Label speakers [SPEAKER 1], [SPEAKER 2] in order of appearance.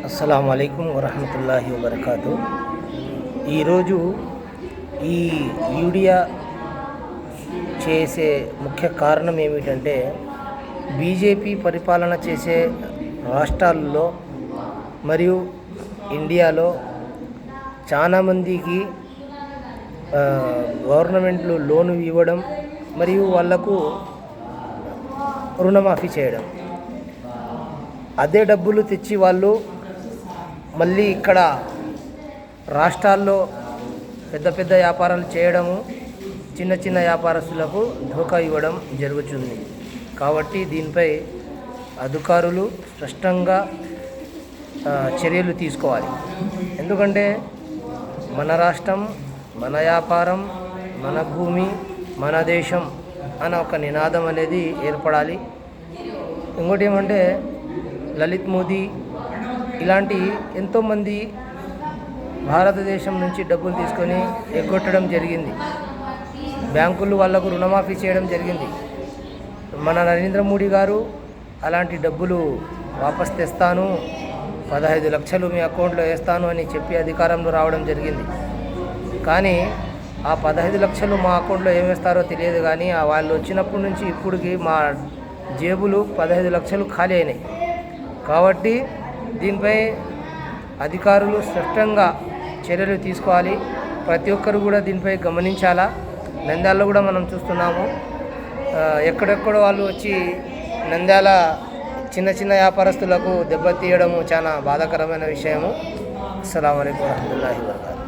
[SPEAKER 1] అస్సలాము అలైకుం వరహమతుల్లాహి వబర్కాతు. ఈరోజు ఈ యూడియా చేసే ముఖ్య కారణం ఏమిటంటే, బీజేపీ పరిపాలన చేసే రాష్ట్రాల్లో మరియు ఇండియాలో చాలామందికి గవర్నమెంట్లు లోను ఇవ్వడం మరియు వాళ్లకు రుణమాఫీ చేయడం, అదే డబ్బులు తెచ్చి వాళ్ళు మళ్ళీ ఇక్కడ రాష్ట్రాల్లో పెద్ద పెద్ద వ్యాపారాలు చేయడము, చిన్న చిన్న వ్యాపారస్తులకు ధోకా ఇవ్వడం జరుగుతుంది. కాబట్టి దీనిపై అధికారులు స్పష్టంగా చర్యలు తీసుకోవాలి. ఎందుకంటే మన రాష్ట్రం, మన వ్యాపారం, మన భూమి, మన దేశం అన్న ఒక నినాదం అనేది ఏర్పడాలి. ఇంకోటి ఏమంటే, లలిత్ మోదీ ఇలాంటి ఎంతోమంది భారతదేశం నుంచి డబ్బులు తీసుకొని ఎగ్గొట్టడం జరిగింది. బ్యాంకులు వాళ్లకు రుణమాఫీ చేయడం జరిగింది. మన నరేంద్ర మోడీ గారు అలాంటి డబ్బులు వాపస్ తెస్తాను, 15 లక్షలు మీ అకౌంట్లో వేస్తాను అని చెప్పి అధికారంలో రావడం జరిగింది. కానీ ఆ 15 లక్షలు మా అకౌంట్లో ఏం వేస్తారో తెలియదు. కానీ వాళ్ళు వచ్చినప్పటి నుంచి ఇప్పటికి మా జేబులు 15 లక్షలు ఖాళీ అయినాయి. కాబట్టి దీనిపై అధికారులు స్పష్టంగా చర్యలు తీసుకోవాలి. ప్రతి ఒక్కరు కూడా దీనిపై గమనించాలా. నంద్యాలలో కూడా మనం చూస్తున్నాము, ఎక్కడెక్కడో వాళ్ళు వచ్చి నంద్యాల చిన్న చిన్న వ్యాపారస్తులకు దెబ్బతీయడము చాలా బాధాకరమైన విషయము. అస్సలాము అలైకుం వరహమతుల్లాహి వబరకాతుహు.